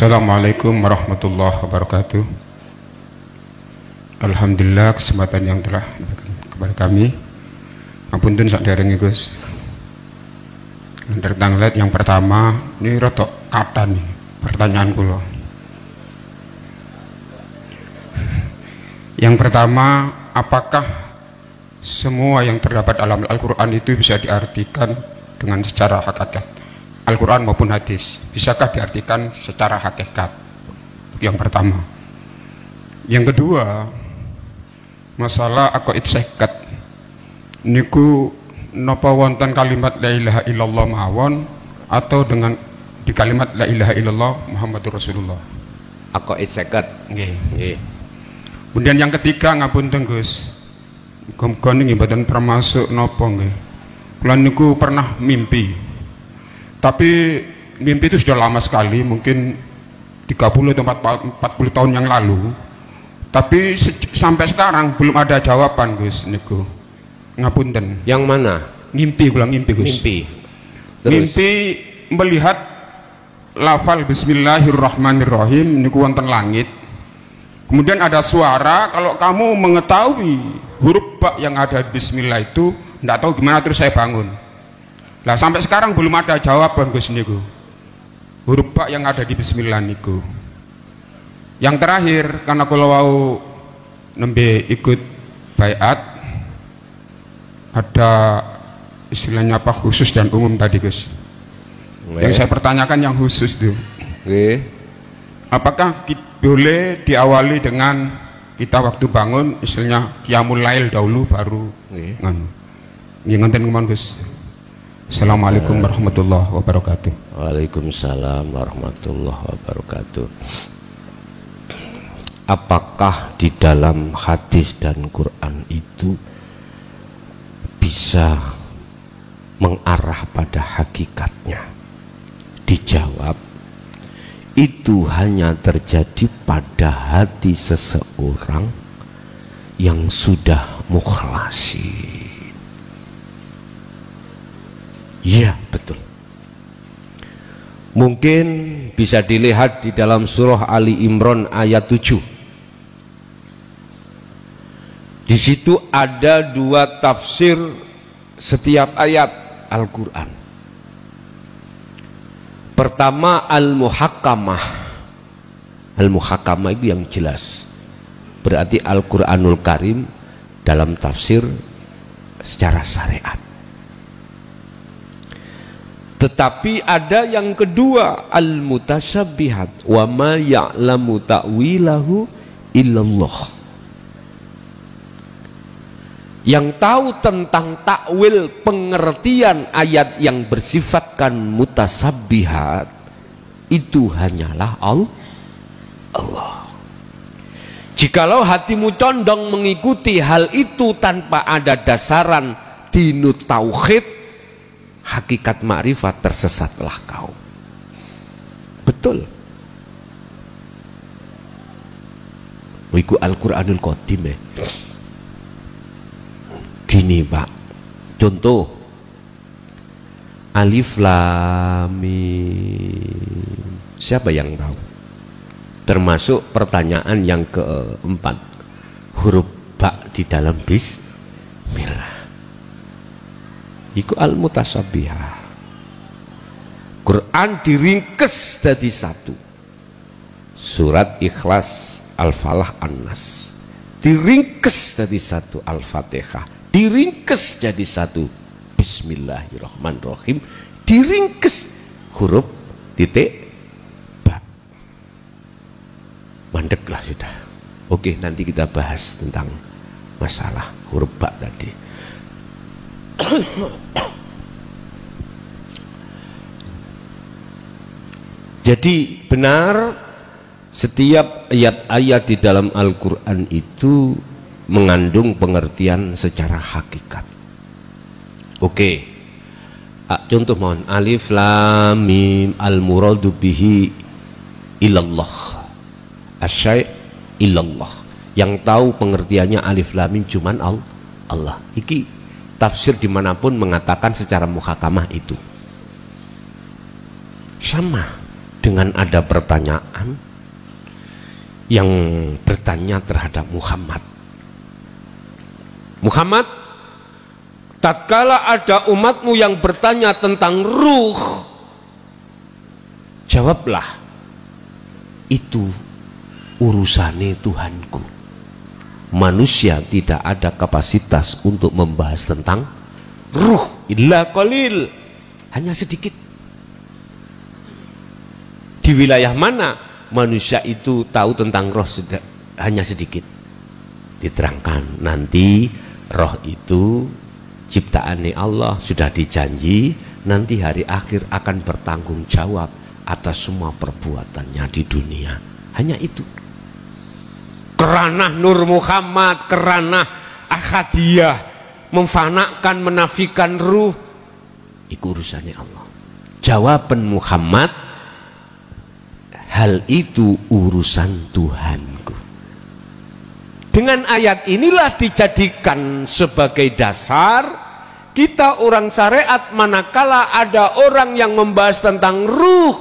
Assalamualaikum warahmatullahi wabarakatuh. Alhamdulillah kesempatan yang telah diberikan kepada kami. Ngapunten sakderenge Gus. Tanglet yang pertama, ini rotok kata nih pertanyaan kula. Yang pertama, apakah semua yang terdapat dalam Al-Quran itu bisa diartikan dengan secara hakikat? Al-Quran maupun hadis, bisakah diartikan secara hakikat? Yang pertama. Yang kedua, masalah aqaid seket niku napa wonten kalimat la ilaha illallah mawon atau dengan di kalimat la ilaha illallah Muhammadur Rasulullah? Aqaid seket. Nggih, nggih. Kemudian yang ketiga, ngapunten Gus. Muga niki mboten termasuk napa nggih. Kula niku pernah mimpi. Tapi mimpi itu sudah lama sekali, mungkin 30 atau 40 tahun yang lalu. Tapi sampai sekarang belum ada jawaban Gus niku. Ngapunten. Yang mana? Ngimpi, ulang ngimpi Gus. Mimpi. Mimpi melihat lafal bismillahirrahmanirrahim niku wonten langit. Kemudian ada suara, kalau kamu mengetahui huruf ba yang ada di bismillah itu, enggak tahu gimana, terus saya bangun. Lah sampai sekarang belum ada jawaban Gus niku. Huruf ba yang ada di bismillah niku. Yang terakhir, karena kalau mau nembe ikut baiat, ada istilahnya apa, khusus dan umum tadi Gus. Yang saya pertanyakan yang khusus tuh. Apakah boleh diawali dengan kita waktu bangun istilahnya qiyamul lail dahulu baru nganu. Nggih ngoten kemawon Gus. Assalamualaikum warahmatullahi wabarakatuh. Waalaikumsalam warahmatullahi wabarakatuh. Apakah di dalam hadis dan Quran itu bisa mengarah pada hakikatnya? Dijawab, itu hanya terjadi pada hati seseorang yang sudah mukhlasin. Iya, betul. Mungkin bisa dilihat di dalam surah Ali Imran ayat 7. Di situ ada dua tafsir setiap ayat Al-Quran. Pertama Al-Muhakkamah. Al-Muhakkamah itu yang jelas. Berarti Al-Quranul Karim dalam tafsir secara syariat. Tetapi ada yang kedua, al-mutasyabihat, wa ma ya'lamu ta'wilahu illallah. Yang tahu tentang takwil pengertian ayat yang bersifatkan mutasyabihat itu hanyalah Allah. Jikalau hatimu condong mengikuti hal itu tanpa ada dasaran dinut tauhid, hakikat makrifat, tersesatlah kau. Betul. Iku Al-Quranul Qadim Gini Pak, contoh Alif Lam Mim. Siapa yang tahu? Termasuk pertanyaan yang keempat, huruf ba di dalam bismillah. Iku al-mutasabihah. Quran diringkes dari satu. Surat Ikhlas, Al-Falah, An-Nas. Diringkes dari satu. Al-Fatihah. Diringkes jadi satu. Bismillahirrahmanirrahim. Diringkes huruf titik ba. Mandeklah sudah. Oke, nanti kita bahas tentang masalah huruf ba tadi. Jadi benar, setiap ayat-ayat di dalam Al-Quran itu mengandung pengertian secara hakikat. Oke, contoh mohon, Alif Lam Mim al-muradu bihi ilallah, asyai' ilallah. Yang tahu pengertiannya Alif Lam Mim cuman Allah. Iki tafsir dimanapun mengatakan secara muhakamah itu sama. dengan ada pertanyaan yang bertanya terhadap Muhammad. Muhammad, tatkala ada umatmu yang bertanya tentang ruh, jawablah, itu urusane Tuhanku. Manusia tidak ada kapasitas untuk membahas tentang ruh, illa qalil, hanya sedikit. Di wilayah mana manusia itu tahu tentang roh? Hanya sedikit. Diterangkan nanti roh itu ciptaannya Allah, sudah dijanji nanti hari akhir akan bertanggung jawab atas semua perbuatannya di dunia. Hanya itu. Kerana Nur Muhammad, kerana Ahadiyah memfanakan, menafikan ruh, itu urusannya Allah. Jawaban Muhammad, hal itu urusan Tuhanku. Dengan ayat inilah dijadikan sebagai dasar kita orang syariat, manakala ada orang yang membahas tentang ruh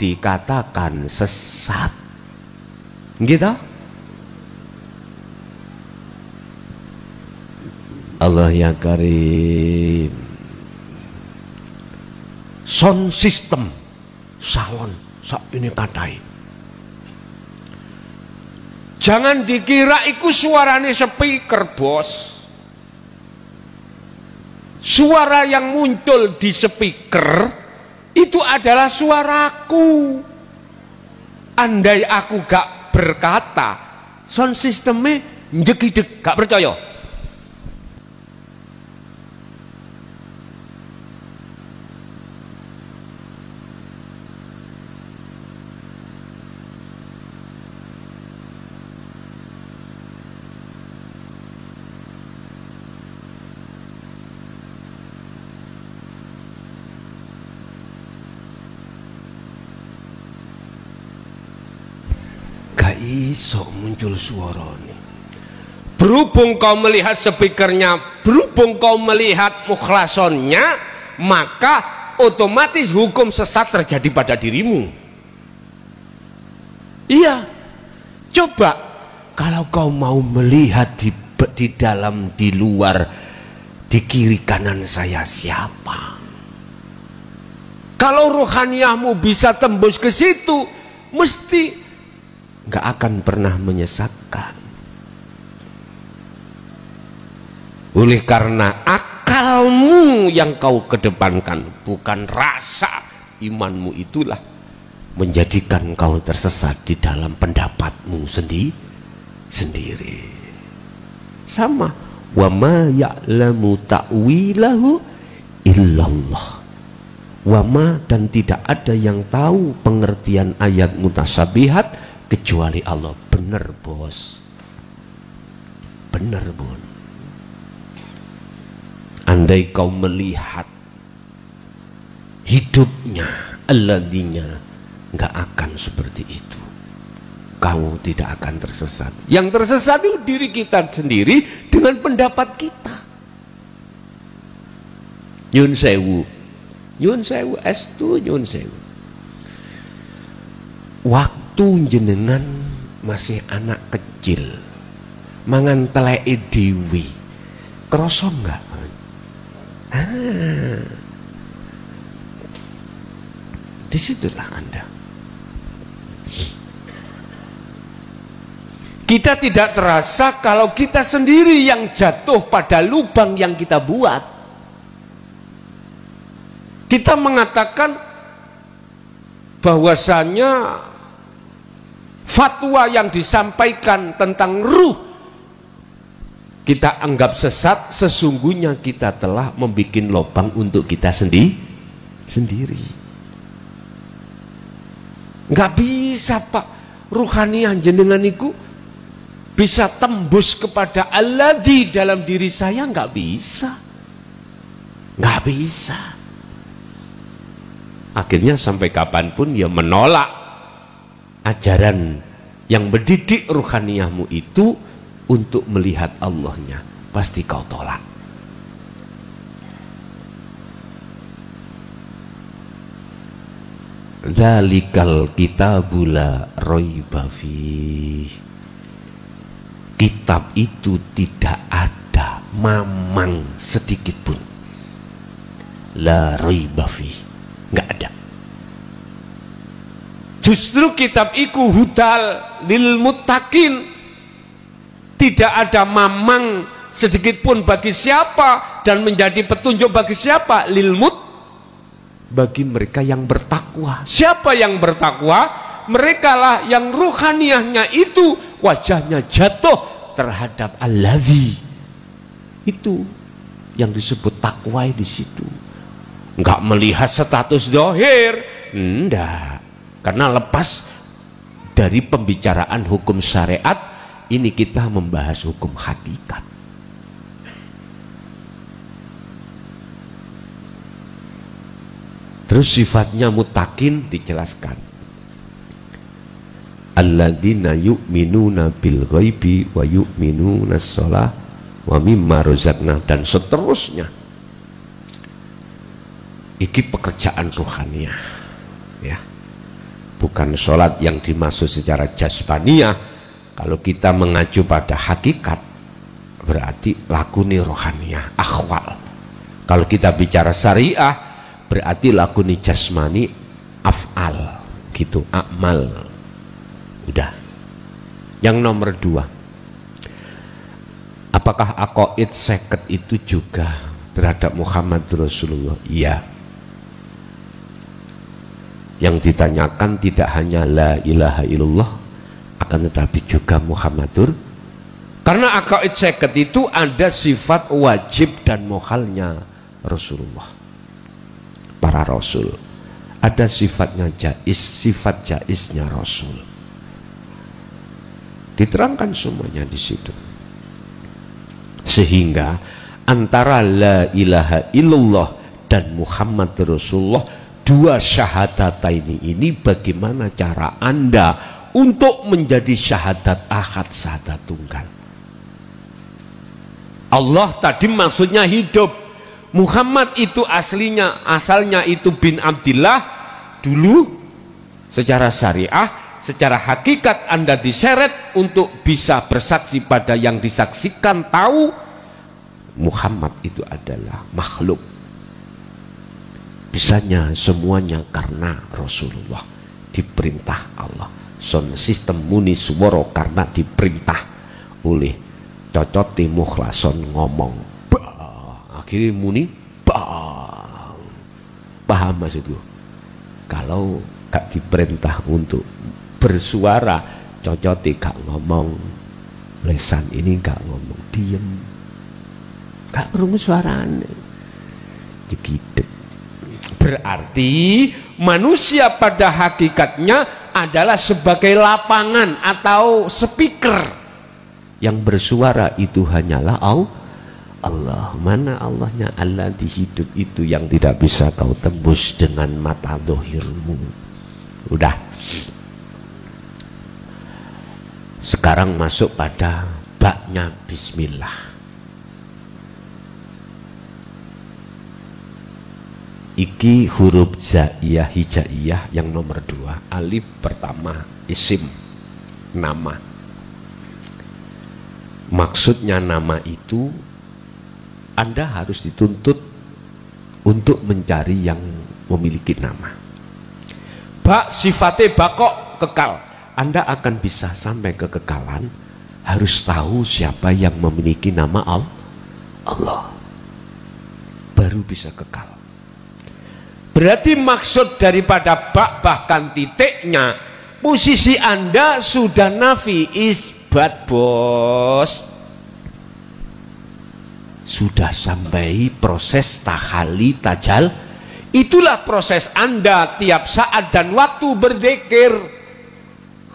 dikatakan sesat. Gitu? Allah ya Karim. Sound system salon sak ini katai. Jangan dikira iku suarane speaker, bos. Suara yang muncul di speaker itu adalah suaraku. Andai aku gak berkata, sound systemnya njegideg, gak percaya. Iso muncul suara ini. Berhubung kau melihat speakernya, berhubung kau melihat mukhlasonnya, maka otomatis hukum sesat terjadi pada dirimu. Iya. Coba kalau kau mau melihat di dalam, di luar, di kiri kanan saya siapa? Kalau rohaniyahmu bisa tembus ke situ, mesti nggak akan pernah menyesatkan. Oleh karena akalmu yang kau kedepankan, bukan rasa imanmu, itulah menjadikan kau tersesat di dalam pendapatmu sendiri. Sama, wa ma ya'lamu ta'wilahu illallah. Wa ma, dan tidak ada yang tahu pengertian ayat mutasabihat kecuali Allah. Bener bos, bener bun. Andai kau melihat hidupnya alladzina, nggak akan seperti itu. Kau tidak akan tersesat. Yang tersesat itu diri kita sendiri dengan pendapat kita. Nyun sewu, nyun sewu, estu nyun sewu. Waktu jenengan masih anak kecil, mangan teleke dewi, krasa enggak? Disitulah Anda. Kita tidak terasa kalau kita sendiri yang jatuh pada lubang yang kita buat. Kita mengatakan bahwasanya fatwa yang disampaikan tentang ruh kita anggap sesat, sesungguhnya kita telah membuat lubang untuk kita sendiri. Nggak bisa Pak, ruhaniyah jenengan itu bisa tembus kepada alladzi dalam diri saya, nggak bisa. Nggak bisa. Akhirnya sampai kapanpun ya menolak ajaran yang mendidik ruhaniyahmu itu untuk melihat Allahnya, pasti kau tolak. Dzalikal kitabul la raiba fih. Kitab itu tidak ada mamang sedikit pun. La raiba fih, enggak ada. Justru kitab iku hudal lil muttaqin. Tidak ada mamang sedikit pun bagi siapa, dan menjadi petunjuk bagi siapa? Lil bagi mereka yang bertakwa. Siapa yang bertakwa? Merekalah yang ruhaniyahnya itu wajahnya jatuh terhadap alladzi. Itu yang disebut takwa di situ. Enggak melihat status zahir, enggak. Karena lepas dari pembicaraan hukum syariat, ini kita membahas hukum hakikat. Terus sifatnya mutakin dijelaskan. Alladzina yu'minuna bil ghaibi wa yu'minuna shalah wa mimma razaqna, dan seterusnya. Iki pekerjaan ruhaniyah, ya. Bukan sholat yang dimaksud secara jasmaniyah. Kalau kita mengacu pada hakikat, berarti lakuni rohaniyah, akhwal. Kalau kita bicara syariah, berarti lakuni jasmani, af'al, gitu, amal. Udah. Yang nomor 2, apakah aqaid seket itu juga terhadap Muhammad Rasulullah? Iya. Yang ditanyakan tidak hanya la ilaha illallah, akan tetapi juga Muhammadur. Karena aqaid seket itu ada sifat wajib dan mukhalnya Rasulullah, para rasul. Ada sifatnya jaiz, sifat jaiznya Rasul. Diterangkan semuanya di situ. Sehingga antara la ilaha illallah dan Muhammad Rasulullah, dua syahadataini ini bagaimana cara Anda untuk menjadi syahadat ahad, syahadat tunggal. Allah tadi maksudnya hidup. Muhammad itu asalnya itu bin Abdillah dulu. Secara syariah, secara hakikat Anda diseret untuk bisa bersaksi pada yang disaksikan, tahu Muhammad itu adalah makhluk. Bisanya semuanya karena Rasulullah, diperintah Allah. Son sistem muni suworo karena diperintah oleh cocoti mukhlason ngomong bah, akhirnya muni bah. Paham maksudku? Kalau gak diperintah untuk bersuara, cocoti gak ngomong, lesan ini gak ngomong, diem, gak rungu suarane gitu. Berarti manusia pada hakikatnya adalah sebagai lapangan atau speaker. Yang bersuara itu hanyalah Allah. Mana Allahnya? Allah di hidup itu yang tidak bisa kau tembus dengan mata dohirmu. Udah. Sekarang masuk pada baknya bismillah. Iki huruf jaiyah hijaiyah yang nomor 2. Alif pertama isim, nama. Maksudnya nama itu Anda harus dituntut untuk mencari yang memiliki nama. Bak sifatnya bakok, kekal. Anda akan bisa sampai ke kekekalan, harus tahu siapa yang memiliki nama Allah. Baru bisa kekal. Berarti maksud daripada bak bahkan titiknya, posisi Anda sudah nafi, isbat bos. Sudah sampai proses tahali tajal. Itulah proses Anda tiap saat dan waktu berzikir.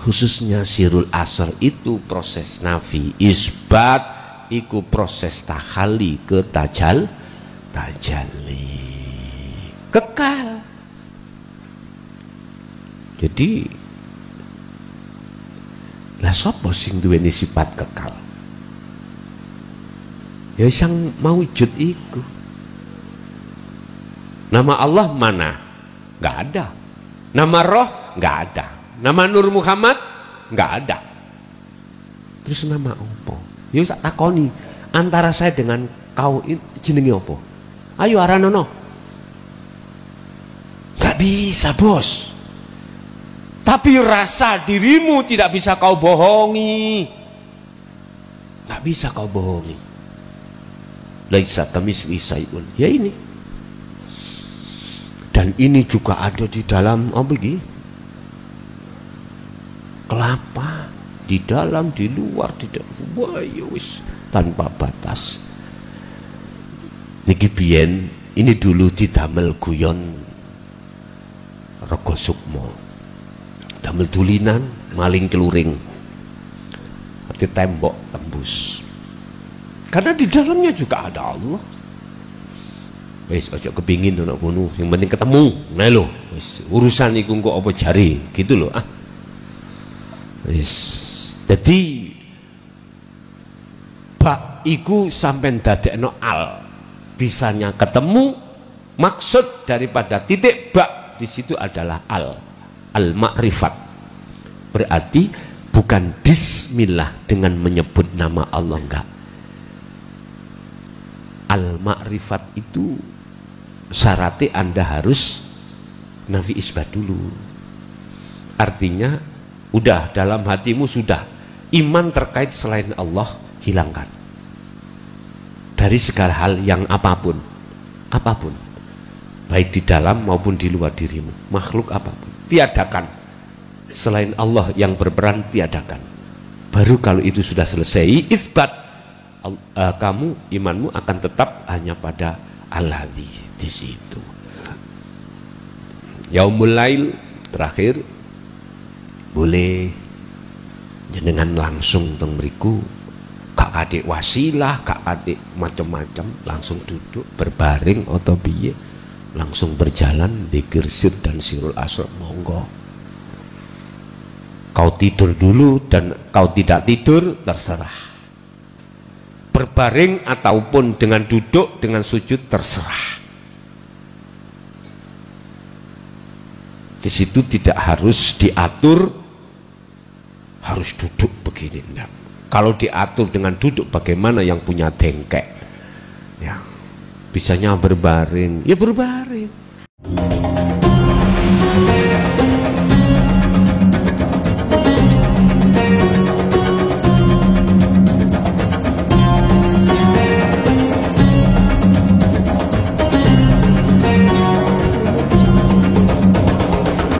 Khususnya sirul asr itu proses nafi, isbat, itu proses tahali ke tajalli. Kekal. Jadi lah sapa sing duweni sifat kekal? Ya sang maujud iku. Nama Allah mana? Gak ada. Nama roh nggak ada. Nama Nur Muhammad nggak ada. Terus nama apa? Ya sak takoni antara saya dengan kau jenenge apa? Ayo aranono. Nggak bisa, Bos. Tapi rasa dirimu tidak bisa kau bohongi. Nggak bisa kau bohongi. Laisa kamitslihi syai'un. Ya ini. Dan ini juga ada di dalam apa iki? Kelapa, di dalam, di luar, di dalam. Wah, ya wis tanpa batas. Niki biyen ini dulu didamel guyon Rego Sukmo. Damel dulinan, maling keluring. Arti tembok tembus. Karena di dalamnya juga ada Allah. Wis aja kepingin ana ngono, yang penting ketemu. Nah lho, wis urusan iku kok apa jari, gitu loh. Wis. Dadi bak iku sampean dadekno al. Bisanya ketemu, maksud daripada titik bak di situ adalah al-ma'rifat. Berarti bukan bismillah dengan menyebut nama Allah, enggak. Al-ma'rifat itu syaratnya Anda harus nafi isbat dulu. Artinya udah dalam hatimu sudah iman terkait selain Allah hilangkan dari segala hal yang apapun baik di dalam maupun di luar dirimu, makhluk apapun tiadakan selain Allah yang berperan, tiadakan. Baru kalau itu sudah selesai isbat, kamu imanmu akan tetap hanya pada Alladzi di situ. Yaumul Lail terakhir boleh jenengan langsung teng mriku, gak kadek wasilah, gak kadek macam-macam, langsung duduk berbaring atau piye, langsung berjalan dzikir sir dan sirul asr, monggo. Kau tidur dulu dan kau tidak tidur terserah. Berbaring ataupun dengan duduk, dengan sujud terserah. Di situ tidak harus diatur, harus duduk begini. Enggak. Kalau diatur dengan duduk, bagaimana yang punya dengkek? Ya, bisanya berbaring, ya berbaring.